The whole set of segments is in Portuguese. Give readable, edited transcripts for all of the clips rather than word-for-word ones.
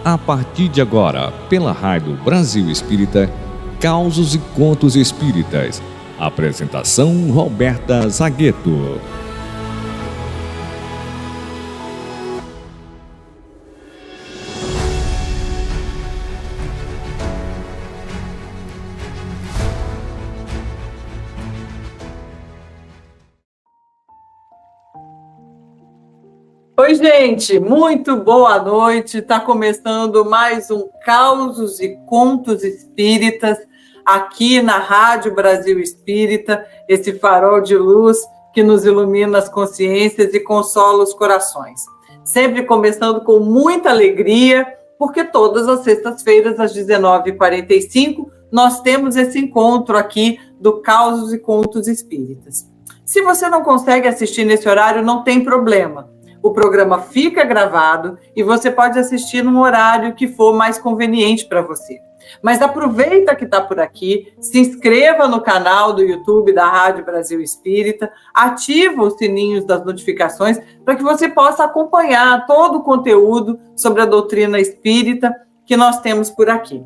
A partir de agora, pela Rádio Brasil Espírita, Causos e Contos Espíritas. Apresentação Roberta Zagueto. Oi, gente, muito boa noite. Está começando mais um Causos e Contos Espíritas aqui na Rádio Brasil Espírita, esse farol de luz que nos ilumina as consciências e consola os corações. Sempre começando com muita alegria, porque todas as sextas-feiras, às 19h45, nós temos esse encontro aqui do Causos e Contos Espíritas. Se você não consegue assistir nesse horário, não tem problema. O programa fica gravado e você pode assistir num horário que for mais conveniente para você. Mas aproveita que está por aqui, se inscreva no canal do YouTube da Rádio Brasil Espírita, ativa os sininhos das notificações para que você possa acompanhar todo o conteúdo sobre a doutrina espírita que nós temos por aqui.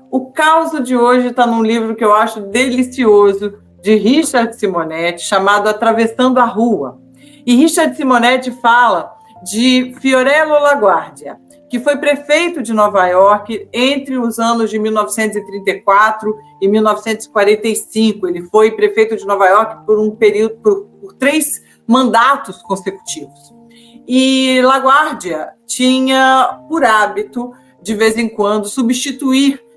O caso de hoje está num livro que eu acho delicioso, de Richard Simonetti, chamado Atravessando a Rua. E Richard Simonetti fala de Fiorello LaGuardia, que foi prefeito de Nova York entre os anos de 1934 e 1945. Ele foi prefeito de Nova York por um período, por 3 mandatos consecutivos. E LaGuardia tinha por hábito, de vez em quando,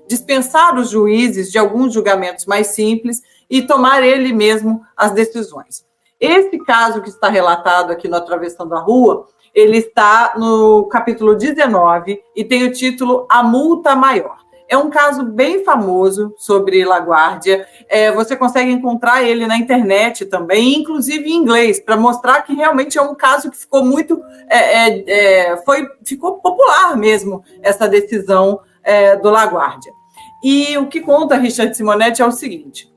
dispensar os juízes de alguns julgamentos mais simples e tomar ele mesmo as decisões. Esse caso que está relatado aqui no Atravessando a Rua, ele está no capítulo 19 e tem o título A Multa Maior. É um caso bem famoso sobre LaGuardia. Você consegue encontrar ele na internet também, inclusive em inglês, para mostrar que realmente é um caso que ficou muito... ficou popular mesmo, essa decisão do LaGuardia. E o que conta Richard Simonetti é o seguinte...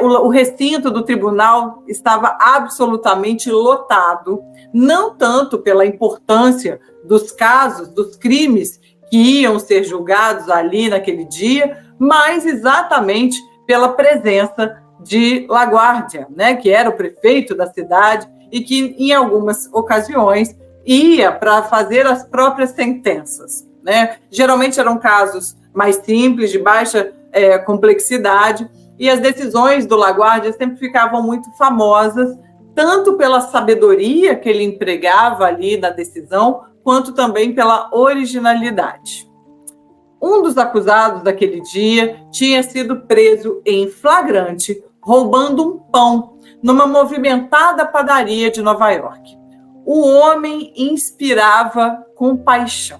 O recinto do tribunal estava absolutamente lotado, não tanto pela importância dos casos, dos crimes que iam ser julgados ali naquele dia, mas exatamente pela presença de LaGuardia, né, que era o prefeito da cidade e que, em algumas ocasiões, ia para fazer as próprias sentenças, né? Geralmente eram casos mais simples, de baixa complexidade, e as decisões do LaGuardia sempre ficavam muito famosas, tanto pela sabedoria que ele empregava ali na decisão, quanto também pela originalidade. Um dos acusados daquele dia tinha sido preso em flagrante, roubando um pão numa movimentada padaria de Nova York. O homem inspirava compaixão.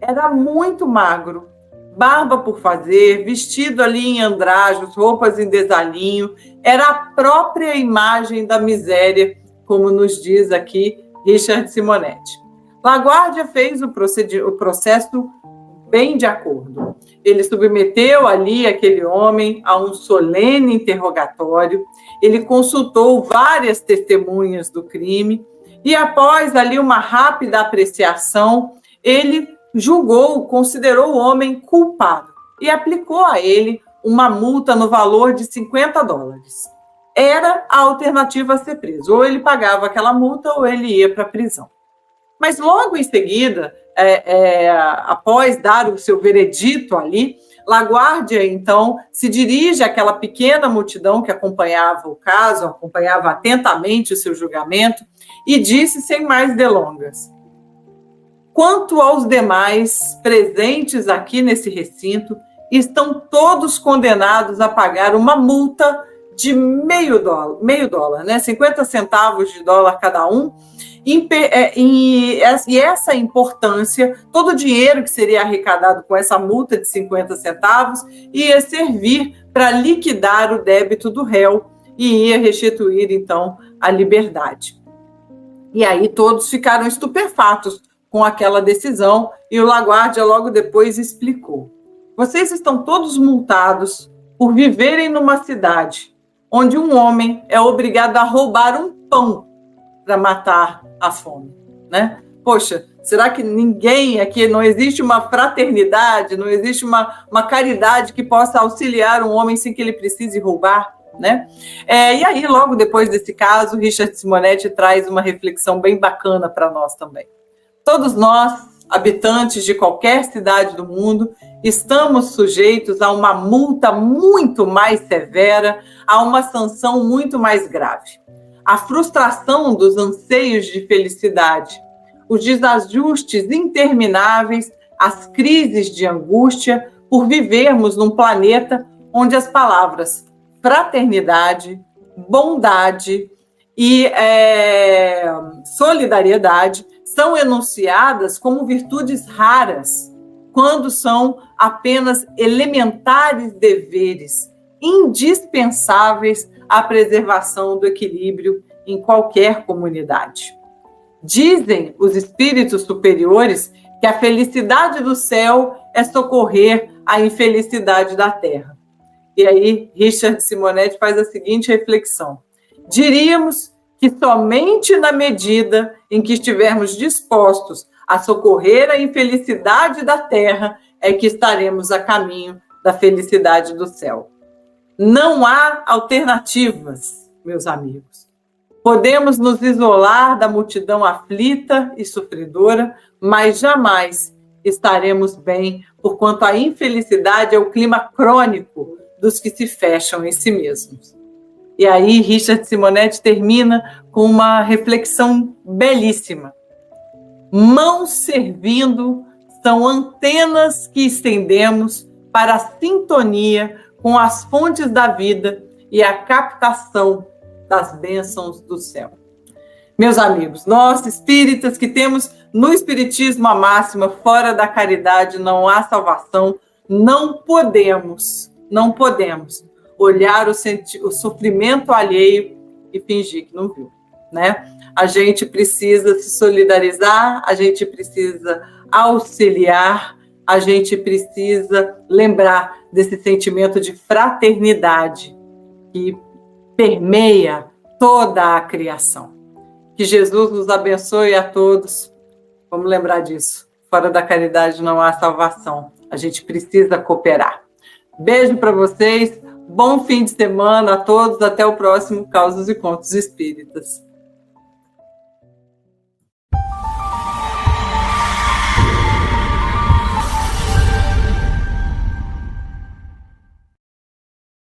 Era muito magro, barba por fazer, vestido ali em andrajos, roupas em desalinho, era a própria imagem da miséria, como nos diz aqui Richard Simonetti. LaGuardia fez o processo bem de acordo. Ele submeteu ali aquele homem a um solene interrogatório, ele consultou várias testemunhas do crime e, após ali uma rápida apreciação, ele considerou o homem culpado e aplicou a ele uma multa no valor de $50. Era a alternativa a ser preso. Ou ele pagava aquela multa ou ele ia para a prisão. Mas logo em seguida, após dar o seu veredito ali, LaGuardia, então, se dirige àquela pequena multidão que acompanhava o caso, acompanhava atentamente o seu julgamento, e disse sem mais delongas: quanto aos demais presentes aqui nesse recinto, estão todos condenados a pagar uma multa de meio dólar, né? 50 centavos de dólar cada um. E essa importância, todo o dinheiro que seria arrecadado com essa multa de 50 centavos ia servir para liquidar o débito do réu e ia restituir, então, a liberdade. E aí todos ficaram estupefatos com aquela decisão, e o LaGuardia logo depois explicou: vocês estão todos multados por viverem numa cidade onde um homem é obrigado a roubar um pão para matar a fome, né? poxa, será que ninguém aqui, não existe uma fraternidade, não existe uma caridade que possa auxiliar um homem sem que ele precise roubar? Né? E aí, logo depois desse caso, Richard Simonetti traz uma reflexão bem bacana para nós também. Todos nós, habitantes de qualquer cidade do mundo, estamos sujeitos a uma multa muito mais severa, a uma sanção muito mais grave. A frustração dos anseios de felicidade, os desajustes intermináveis, as crises de angústia por vivermos num planeta onde as palavras fraternidade, bondade e solidariedade são enunciadas como virtudes raras, quando são apenas elementares deveres, indispensáveis à preservação do equilíbrio em qualquer comunidade. Dizem os espíritos superiores que a felicidade do céu é socorrer a infelicidade da terra. E aí, Richard Simonetti faz a seguinte reflexão: diríamos que somente na medida em que estivermos dispostos a socorrer a infelicidade da terra é que estaremos a caminho da felicidade do céu. Não há alternativas, meus amigos. Podemos nos isolar da multidão aflita e sofredora, mas jamais estaremos bem, porquanto a infelicidade é o clima crônico dos que se fecham em si mesmos. E aí, Richard Simonetti termina com uma reflexão belíssima. Mãos servindo são antenas que estendemos para a sintonia com as fontes da vida e a captação das bênçãos do céu. Meus amigos, nós espíritas que temos no espiritismo a máxima, fora da caridade não há salvação, não podemos olhar o sofrimento alheio e fingir que não viu, né? A gente precisa se solidarizar, a gente precisa auxiliar, a gente precisa lembrar desse sentimento de fraternidade que permeia toda a criação. Que Jesus nos abençoe a todos. Vamos lembrar disso. Fora da caridade não há salvação. A gente precisa cooperar. Beijo para vocês. Bom fim de semana a todos. Até o próximo Causos e Contos Espíritas.